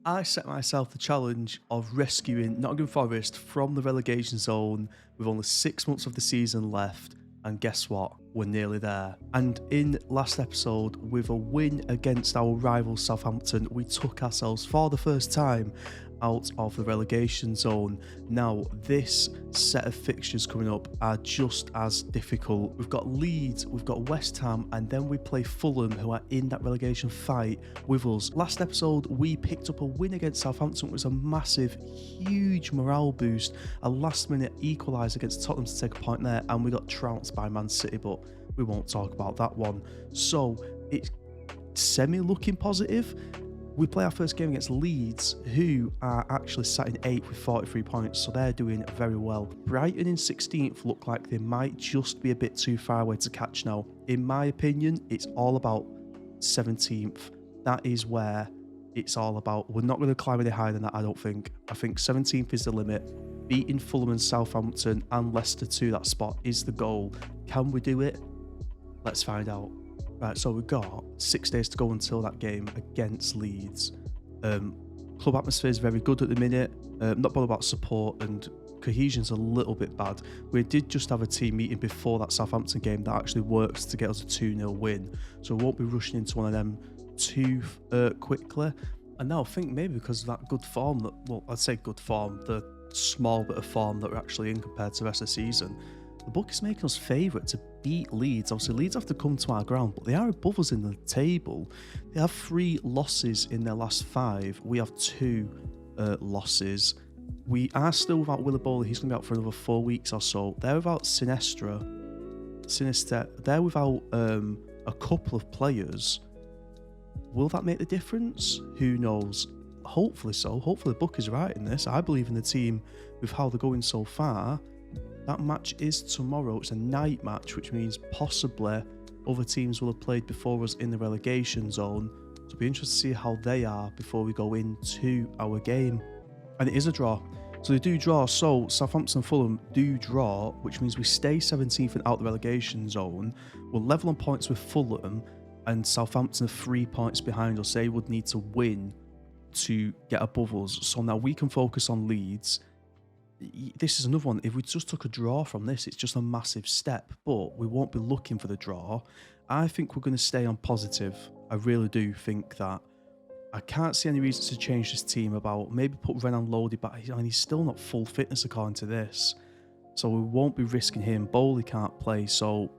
I set myself the challenge of rescuing Nottingham Forest from the relegation zone with only 6 months of the season left. And guess what? We're nearly there. And in last episode, with a win against our rival Southampton, we took ourselves for the first time out of the relegation zone. Now, this set of fixtures coming up are just as difficult. We've got Leeds, we've got West Ham, and then we play Fulham, who are in that relegation fight with us. Last episode, we picked up a win against Southampton. It was a massive, huge morale boost. A last-minute equaliser against Tottenham to take a point there, and we got trounced by Man City, but we won't talk about that one. So it's semi-looking positive. We play our first game against Leeds, who are actually sat in 8th with 43 points, so they're doing very well. Brighton in 16th look like they might just be a bit too far away to catch now. In my opinion, it's all about 17th. That is where it's all about. We're not going to climb any higher than that, I don't think. I think 17th is the limit. Beating Fulham and Southampton and Leicester to that spot is the goal. Can we do it? Let's find out. Right, so we've got 6 days to go until that game against Leeds. Club atmosphere is very good at the minute. Not bothered about support, and cohesion's a little bit bad. We did just have a team meeting before that Southampton game that actually works to get us a 2-0 win. So we won't be rushing into one of them too quickly. And now I think maybe because of that good form, well, I'd say good form, the small bit of form that we're actually in compared to the rest of the season, the book is making us favourite to beat Leeds. Obviously, Leeds have to come to our ground, but they are above us in the table. They have 3 losses in their last 5. We have 2 losses. We are still without Willibola. He's going to be out for another 4 weeks or so. They're without Sinister. They're without a couple of players. Will that make the difference? Who knows? Hopefully so. Hopefully the book is right in this. I believe in the team with how they're going so far. That match is tomorrow. It's a night match, which means possibly other teams will have played before us in the relegation zone. So it'll be interesting to see how they are before we go into our game. And it is a draw. So they do draw. So Southampton and Fulham do draw, which means we stay 17th and out the relegation zone. We're level on points with Fulham, and Southampton are 3 points behind us. They would need to win to get above us. So now we can focus on Leeds. This is another one. If we just took a draw from this, it's just a massive step, but we won't be looking for the draw. I think we're going to stay on positive. I really do think that. I can't see any reason to change this team about. Maybe put Renan Lodi back. I mean, he's still not full fitness according to this, so we won't be risking him. Bowley can't play, so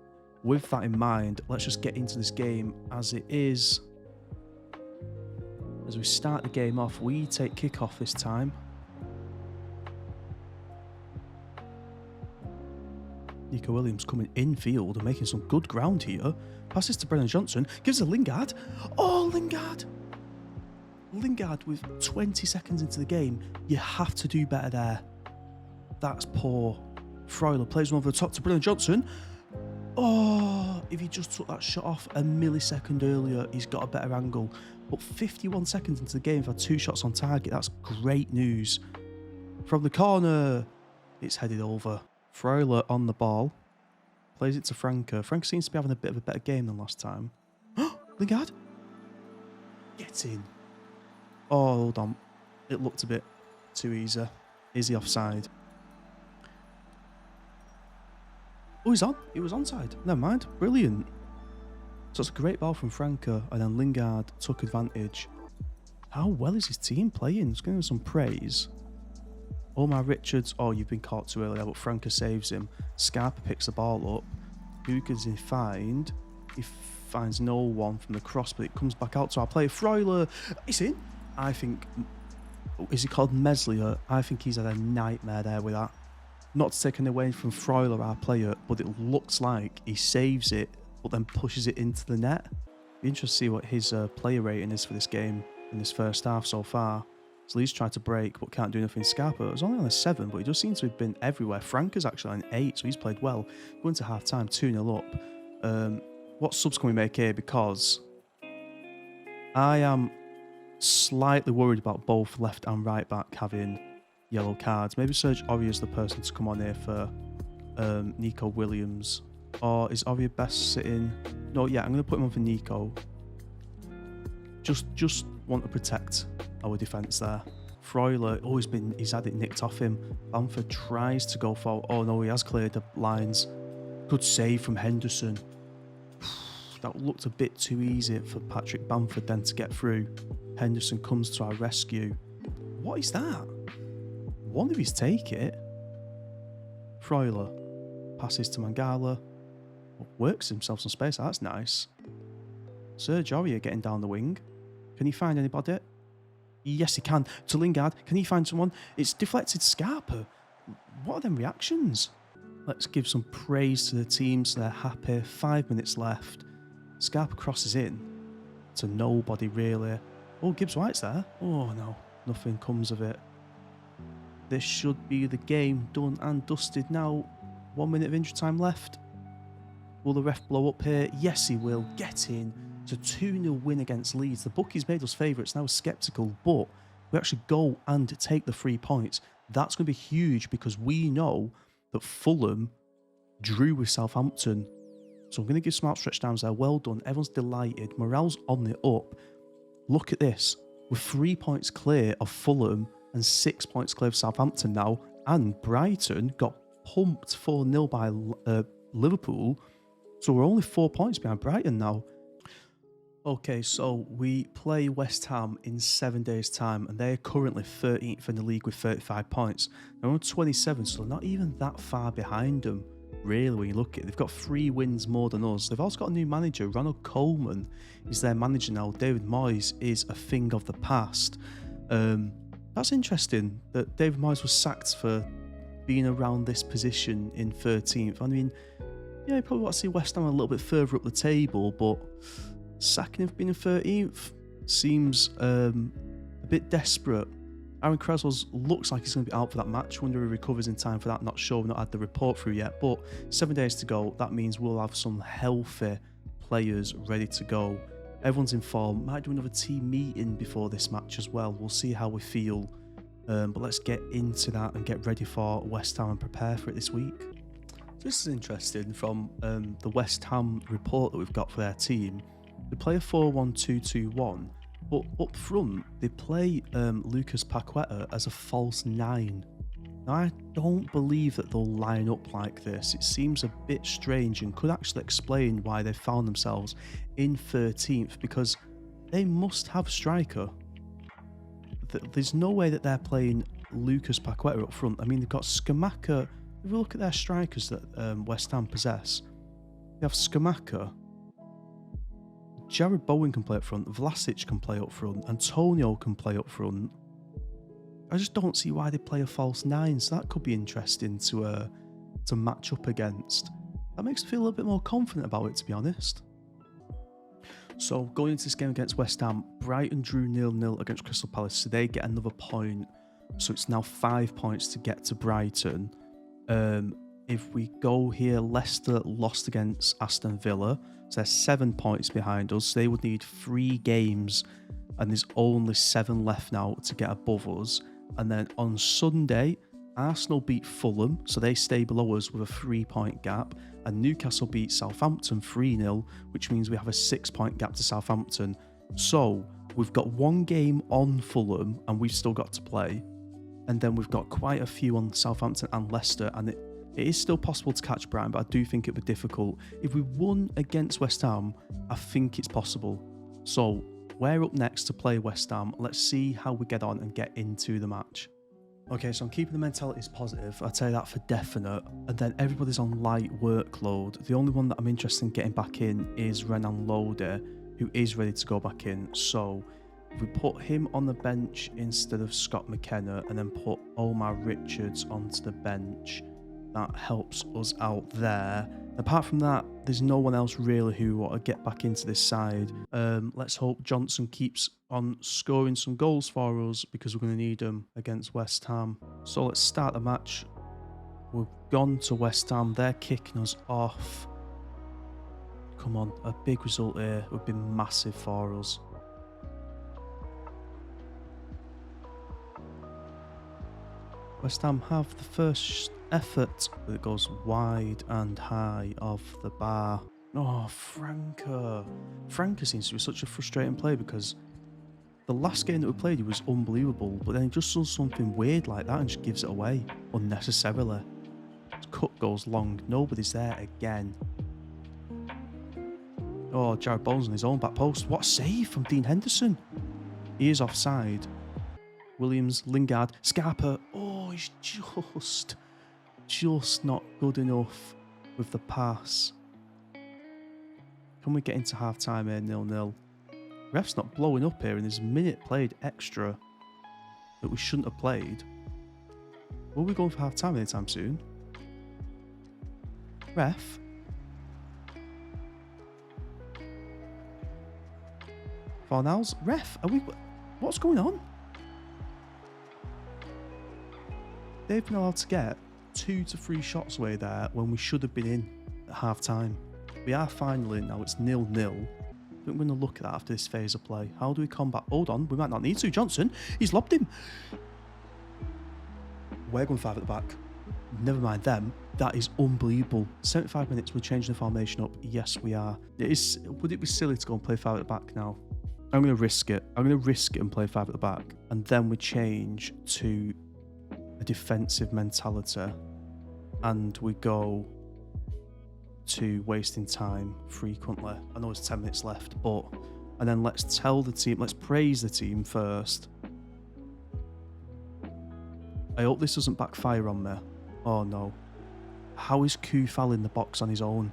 with that in mind, let's just get into this game as it is. As we start the game off, we take kickoff this time. Nico Williams coming infield and making some good ground here. Passes to Brennan Johnson. Gives a Lingard. Oh, Lingard. Lingard with 20 seconds into the game. You have to do better there. That's poor. Freuler plays one over the top to Brennan Johnson. Oh, if he just took that shot off a millisecond earlier, he's got a better angle. But 51 seconds into the game, we've had 2 shots on target. That's great news. From the corner, it's headed over. Freuler on the ball. Plays it to Franca. Franca seems to be having a bit of a better game than last time. Lingard? Get in. Oh, hold on. It looked a bit too easy. Is he offside? Oh, he's on. He was onside. Never mind. Brilliant. So it's a great ball from Franca, and then Lingard took advantage. How well is his team playing? Let's give him some praise. Omar Richards, oh, you've been caught too early, but Franca saves him. Scarpa picks the ball up. Who does he find? He finds no one from the cross, but it comes back out to our player. Freuler, he's in. I think, is he called Meslier? I think he's had a nightmare there with that. Not to take anything away from Freuler, our player, but it looks like he saves it, but then pushes it into the net. Be interested to see what his player rating is for this game in this first half so far. So Leeds tried to break, but can't do nothing. Scarpa was only on a 7, but he does seem to have been everywhere. Franca's actually on an 8, so he's played well. Going to half-time, 2-0 up. What subs can we make here? Because I am slightly worried about both left and right back having yellow cards. Maybe Serge Aurier is the person to come on here for Nico Williams. Or is Aurier best sitting? No, yeah, I'm going to put him on for Nico. Just want to protect our defence there. Freuler, he's had it nicked off him. Bamford tries to go for, oh no, he has cleared the lines. Good save from Henderson. That looked a bit too easy for Patrick Bamford then to get through. Henderson comes to our rescue. What is that? One of his take it. Freuler passes to Mangala. Works himself some space. That's nice. Serge Aurier getting down the wing. Can he find anybody? Yes, he can. To Lingard. Can he find someone? It's deflected Scarpa. What are them reactions? Let's give some praise to the team so they're happy. 5 minutes left. Scarpa crosses in to nobody really. Oh, Gibbs White's there. Oh no, nothing comes of it. This should be the game done and dusted now. 1 minute of injury time left. Will the ref blow up here? Yes, he will. Get in. It's a 2-0 win against Leeds. The bookies made us favourites. Now sceptical, but we actually go and take the 3 points. That's going to be huge because we know that Fulham drew with Southampton. So I'm going to give some outstretched arms there. Well done. Everyone's delighted. Morale's on the up. Look at this. We're 3 points clear of Fulham and 6 points clear of Southampton now. And Brighton got pumped 4-0 by Liverpool. So we're only 4 points behind Brighton now. Okay, so we play West Ham in 7 days' time, and they're currently 13th in the league with 35 points. They're on 27, so not even that far behind them, really, when you look at it. They've got 3 wins more than us. They've also got a new manager. Ronald Koeman is their manager now. David Moyes is a thing of the past. That's interesting that David Moyes was sacked for being around this position in 13th. I mean, yeah, you probably want to see West Ham a little bit further up the table, but sacking him for being in 13th seems a bit desperate. Aaron Kraswell's looks like he's going to be out for that match. Wonder if he recovers in time for that. Not sure. We've not had the report through yet. But 7 days to go. That means we'll have some healthy players ready to go. Everyone's in form. Might do another team meeting before this match as well. We'll see how we feel. But let's get into that and get ready for West Ham and prepare for it this week. So this is interesting from the West Ham report that we've got for their team. They play a 4-1-2-2-1, but up front they play Lucas Paqueta as a false 9. Now I don't believe that they'll line up like this. It seems a bit strange and could actually explain why they found themselves in 13th, because they must have striker. There's no way that they're playing Lucas Paqueta up front. I mean, they've got Scamacca. If we look at their strikers that West Ham possess, they have Scamacca. Jared Bowen can play up front, Vlasic can play up front, Antonio can play up front. I just don't see why they play a false 9, so that could be interesting to match up against. That makes me feel a little bit more confident about it, to be honest. So going into this game against West Ham, Brighton drew 0-0 against Crystal Palace, so they get another point. So it's now 5 points to get to Brighton. If we go here, Leicester lost against Aston Villa. So they're 7 points behind us. So they would need 3 games, and there's only 7 left now to get above us. And then on Sunday, Arsenal beat Fulham, so they stay below us with a 3-point gap. And Newcastle beat Southampton 3-0, which means we have a 6-point gap to Southampton. So we've got 1 game on Fulham, and we've still got to play. And then we've got quite a few on Southampton and Leicester, and it is still possible to catch Brighton, but I do think it would be difficult. If we won against West Ham, I think it's possible. So we're up next to play West Ham. Let's see how we get on and get into the match. Okay, so I'm keeping the mentalities positive. I'd say that for definite. And then everybody's on light workload. The only one that I'm interested in getting back in is Renan Lodi, who is ready to go back in. So if we put him on the bench instead of Scott McKenna and then put Omar Richards onto the bench, that helps us out there. Apart from that, there's no one else really who want to get back into this side. Let's hope Johnson keeps on scoring some goals for us, because we're going to need them against West Ham. So let's start the match. We've gone to West Ham. They're kicking us off. Come on, a big result here would be massive for us. West Ham have the first effort, but it goes wide and high off the bar. Oh, Franca. Franca seems to be such a frustrating player, because The last game that we played, he was unbelievable, but then he just does something weird like that and just gives it away unnecessarily. His cut goes long. Nobody's there again. Oh, Jared Bones on his own back post. What a save from Dean Henderson. He is offside. Williams, Lingard, Scarpa. Oh, he's just not good enough with the pass. Can we get into half-time here, 0-0? Ref's not blowing up here, and there's a minute played extra that we shouldn't have played. Will we going for half-time anytime soon? Ref? Farnell's? Ref? Are we... What's going on? They've been allowed to get 2 to 3 shots away there when we should have been in at half-time. We are finally in now. It's 0-0. I think we're going to look at that after this phase of play. How do we combat... Hold on, we might not need to. Johnson, he's lobbed him. We're going 5 at the back. Never mind them. That is unbelievable. 75 minutes, we're changing the formation up. Yes, we are. Would it be silly to go and play 5 at the back now? I'm going to risk it. I'm going to risk it and play 5 at the back. And then we change to a defensive mentality. And we go to wasting time frequently. I know there's 10 minutes left, but... And then let's tell the team, let's praise the team first. I hope this doesn't backfire on me. Oh no. How is Kufal in the box on his own?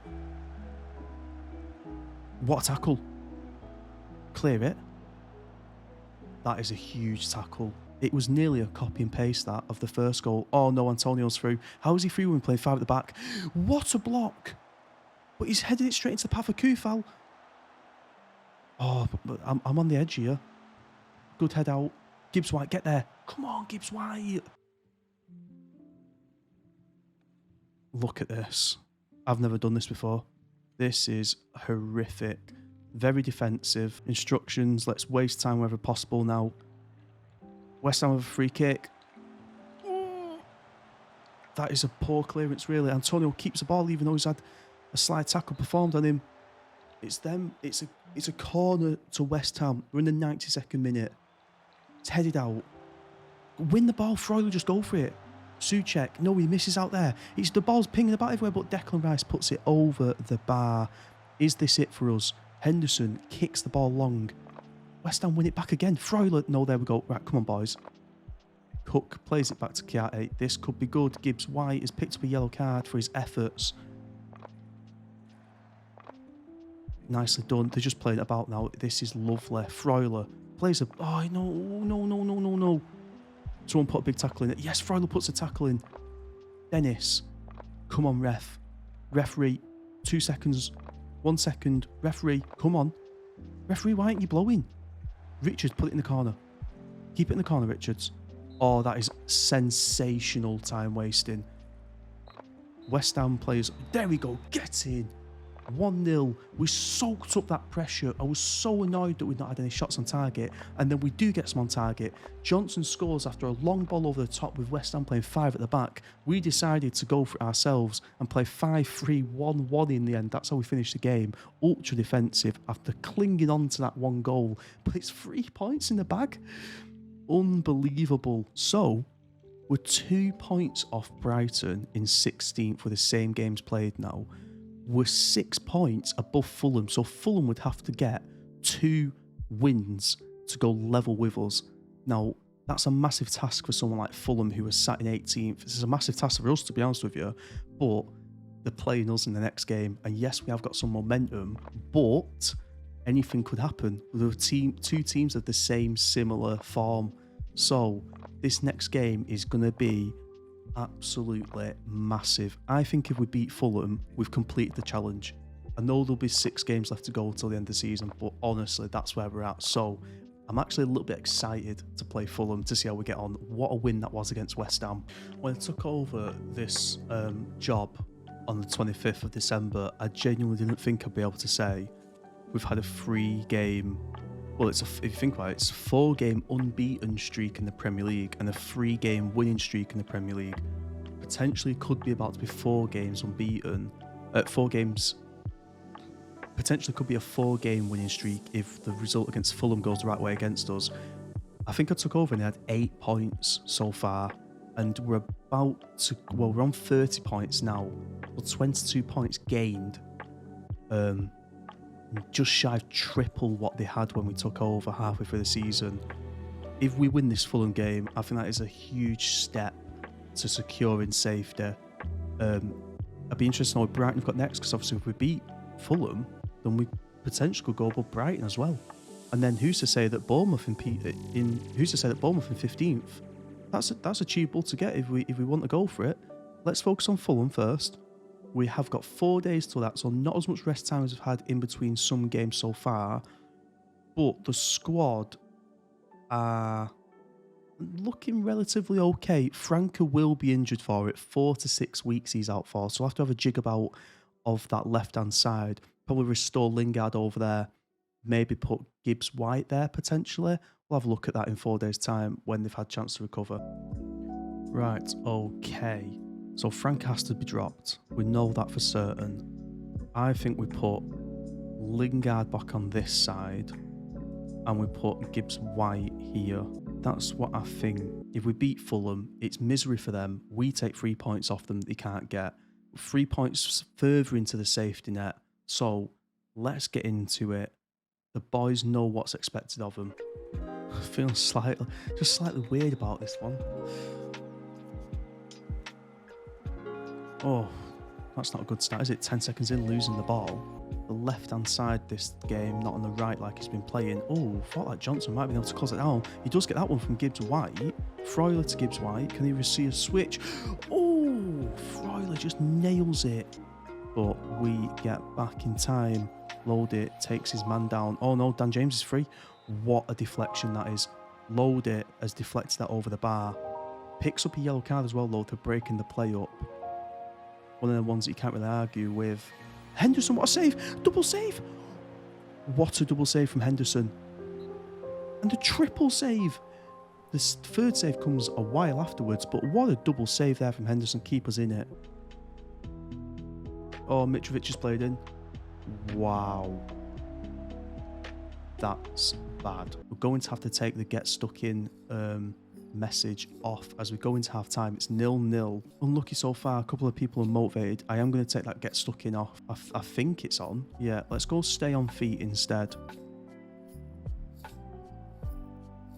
What a tackle. Clear it. That is a huge tackle. It was nearly a copy and paste that of the first goal. Oh no, Antonio's through. How is he through when we play 5 at the back? What a block. But he's headed it straight into the path of Kufal. Oh, but I'm on the edge here. Good head out. Gibbs White, get there. Come on, Gibbs White. Look at this. I've never done this before. This is horrific. Very defensive. Instructions. Let's waste time wherever possible now. West Ham with a free kick. That is a poor clearance, really. Antonio keeps the ball even though he's had a slide tackle performed on him. It's them. It's a corner to West Ham. We're in the 92nd minute. It's headed out. Win the ball. Freuler, just go for it. Souček. No, he misses out there. The ball's pinging about everywhere, but Declan Rice puts it over the bar. Is this it for us? Henderson kicks the ball long. West Ham win it back again. Freuler. No, there we go. Right, come on, boys. Cook plays it back to Kiarte. This could be good. Gibbs White has picked up a yellow card for his efforts. Nicely done. They're just playing it about now. This is lovely. Freuler plays a... Oh, no. Someone put a big tackle in it. Yes, Freuler puts a tackle in. Dennis. Come on, ref. Referee. 2 seconds. 1 second. Referee. Come on. Referee, why aren't you blowing? Richards, put it in the corner. Keep it in the corner, Richards. Oh, that is sensational time wasting. West Ham players. There we go. Get in. 1-0. We soaked up that pressure. I was so annoyed that we'd not had any shots on target. And then we do get some on target. Johnson scores after a long ball over the top with West Ham playing 5 at the back. We decided to go for it ourselves and play 5-3-1-1 in the end. That's how we finished the game. Ultra defensive after clinging on to that 1 goal. But it's 3 points in the bag. Unbelievable. So, we're 2 points off Brighton in 16th with the same games played now. We're 6 points above Fulham, so Fulham would have to get 2 wins to go level with us. Now, that's a massive task for someone like Fulham who are sat in 18th. This is a massive task for us, to be honest with you, but they're playing us in the next game. And yes, we have got some momentum, but anything could happen. We're 2 teams of the same similar form. So this next game is going to be absolutely massive. I think if we beat Fulham, we've completed the challenge. I know there'll be 6 games left to go till the end of the season, but honestly, that's where we're at. So I'm actually a little bit excited to play Fulham to see how we get on. What a win that was against West Ham. When I took over this job on the 25th of December, I genuinely didn't think I'd be able to say we've had a 3-game... Well, if you think about it, it's a 4-game unbeaten streak in the Premier League and a 3-game winning streak in the Premier League. Potentially could be about to be 4 games unbeaten. 4 games potentially could be a 4-game winning streak if the result against Fulham goes the right way against us. I think I took over and they had 8 points so far, and we're about to, well, we're on 30 points now, but 22 points gained. Just shy of triple what they had when we took over halfway through the season. If we win this Fulham game, I think that is a huge step to securing safety. I'd be interested to know what Brighton have got next, because obviously if we beat Fulham, then we potentially could go above Brighton as well. And then who's to say that Bournemouth in 15th? That's achievable to get if we want to go for it. Let's focus on Fulham first. We have got 4 days till that, so not as much rest time as we've had in between some games so far. But the squad are looking relatively okay. Franca will be injured for it. 4 to 6 weeks he's out for, so we'll have to have a jig about of that left-hand side. Probably restore Lingard over there. Maybe put Gibbs-White there, potentially. We'll have a look at that in 4 days' time when they've had a chance to recover. Right, okay. So Frank has to be dropped. We know that for certain. I think we put Lingard back on this side and we put Gibbs-White here. That's what I think. If we beat Fulham, it's misery for them. We take 3 points off them that they can't get. 3 points further into the safety net. So let's get into it. The boys know what's expected of them. I feel slightly weird about this one. Oh, that's not a good start, is it? 10 seconds in, losing the ball. The left-hand side this game, not on the right like he's been playing. Oh, thought like Johnson might be able to close it down. He does get that one from Gibbs-White. Freuler to Gibbs-White. Can he receive a switch? Oh, Freuler just nails it. But we get back in time. Load it, takes his man down. Oh no, Dan James is free. What a deflection that is. Load it has deflected that over the bar. Picks up a yellow card as well, though, for breaking the play up. One of the ones that you can't really argue with. Henderson, what a save! Double save! What a double save from Henderson. And a triple save. This third save comes a while afterwards, but what a double save there from Henderson. Keep us in it. Oh, Mitrovic has played in. Wow. That's bad. We're going to have to take the get stuck in message off as we go into half time. It's 0-0. Unlucky so far. A couple of people are motivated. I am going to take that get stuck in off. I think it's on. Yeah, let's go stay on feet instead.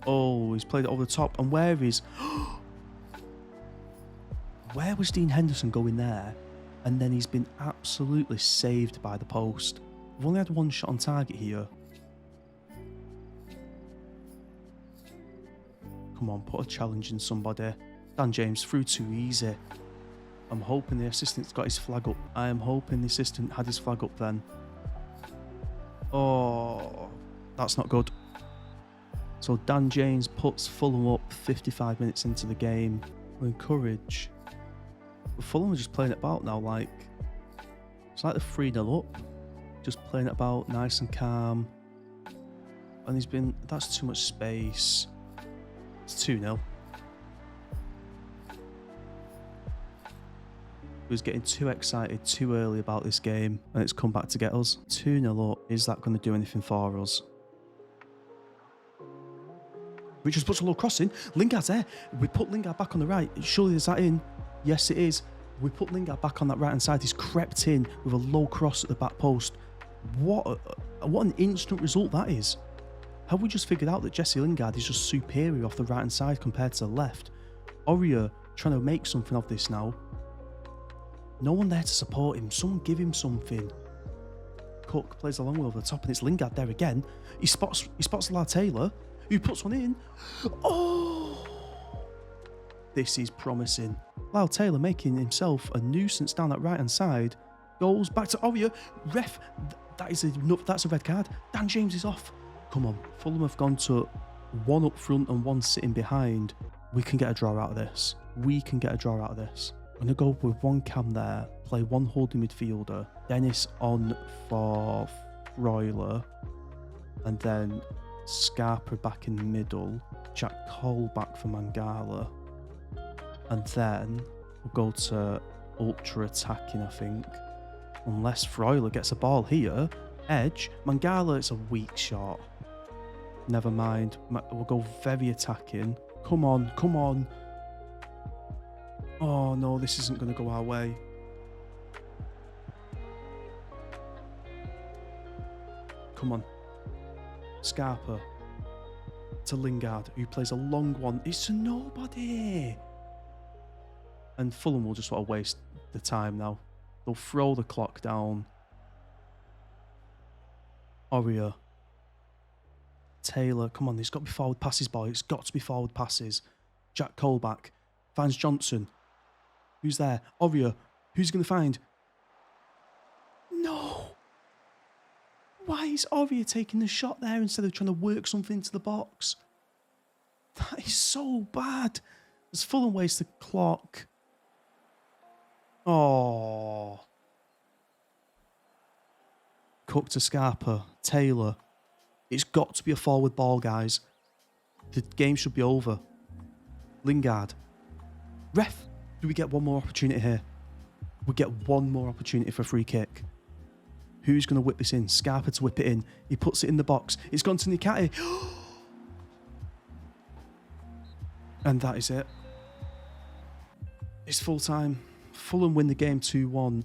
Oh, he's played it over the top. And where is... Where was Dean Henderson going there? And then he's been absolutely saved by the post. We've only had one shot on target here. Come on, put a challenge in somebody. Dan James through too easy. I'm hoping the assistant's got his flag up. I am hoping the assistant had his flag up then. Oh, that's not good. So Dan James puts Fulham up 55 minutes into the game. We encourage. But Fulham are just playing it about now, like... It's like they're 3-0 up. Just playing it about, nice and calm. And he's been... That's too much space. It's 2-0. He was getting too excited too early about this game, and it's come back to get us. 2-0 up. Is that going to do anything for us? Richards puts a low cross in. Lingard's there. We put Lingard back on the right. Surely is that in? Yes, it is. We put Lingard back on that right-hand side. He's crept in with a low cross at the back post. What an instant result that is. Have we just figured out that Jesse Lingard is just superior off the right-hand side compared to the left? Aurier trying to make something of this now. No one there to support him. Someone give him something. Cook plays a long way over the top, and it's Lingard there again. He spots Lyle Taylor, who puts one in. Oh! This is promising. Lyle Taylor making himself a nuisance down that right-hand side. Goes back to Aurier. Ref, that's a red card. Dan James is off. Come on. Fulham have gone to one up front and one sitting behind. We can get a draw out of this. We can get a draw out of this. I'm going to go with one cam there. Play one holding midfielder. Dennis on for Freuler. And then Scarpa back in the middle. Jack Cole back for Mangala. And then we'll go to ultra attacking, I think. Unless Freuler gets a ball here. Edge. Mangala, it's a weak shot. Never mind. We'll go very attacking. Come on, come on. Oh no, this isn't going to go our way. Come on. Scarpa to Lingard, who plays a long one. It's to nobody. And Fulham will just want to waste the time now. They'll throw the clock down. Aurier. Taylor, come on, there's got to be forward passes, boy. It's got to be forward passes. Jack Colback finds Johnson. Who's there? Aurier. Who's going to find? No. Why is Aurier taking the shot there instead of trying to work something into the box? That is so bad. As Fulham waste the clock. Oh. Cook to Scarpa. Taylor. It's got to be a forward ball, guys. The game should be over. Lingard. Ref, do we get one more opportunity here? We get one more opportunity for a free kick. Who's going to whip this in? Scarpa to whip it in. He puts it in the box. It's gone to Nikati. And that is it. It's full time. Fulham win the game 2-1.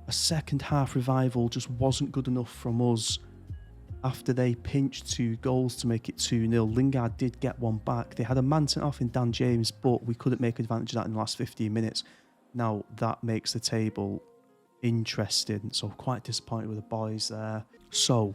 A second half revival just wasn't good enough from us. After they pinched 2 goals to make it 2-0, Lingard did get one back. They had a man sent off in Dan James, but we couldn't make advantage of that in the last 15 minutes. Now, that makes the table interesting. So, quite disappointed with the boys there. So,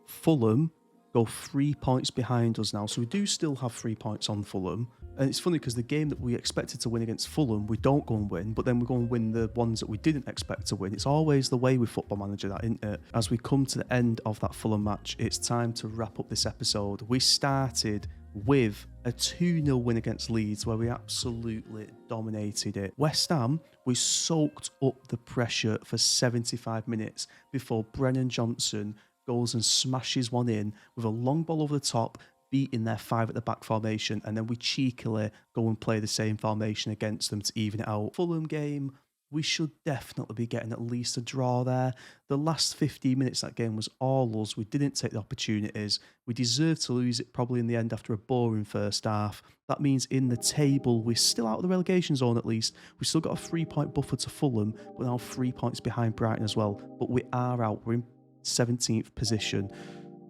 Fulham go 3 points behind us now. So, we do still have 3 points on Fulham. And it's funny because the game that we expected to win against Fulham, we don't go and win, but then we go and win the ones that we didn't expect to win. It's always the way with Football Manager, that, isn't it? As we come to the end of that Fulham match, it's time to wrap up this episode. We started with a 2-0 win against Leeds where we absolutely dominated it. West Ham, we soaked up the pressure for 75 minutes before Brennan Johnson goes and smashes one in with a long ball over the top, beating their 5 at the back formation, and then we cheekily go and play the same formation against them to even it out. Fulham game, we should definitely be getting at least a draw there. The last 15 minutes of that game was all us. We didn't take the opportunities. We deserved to lose it probably in the end after a boring first half. That means in the table, we're still out of the relegation zone at least. We've still got a 3-point buffer to Fulham, but now 3 points behind Brighton as well. But we are out. We're in 17th position.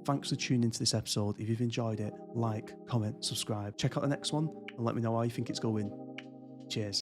Thanks for tuning into this episode. If you've enjoyed it, like, comment, subscribe. Check out the next one and let me know how you think it's going. Cheers.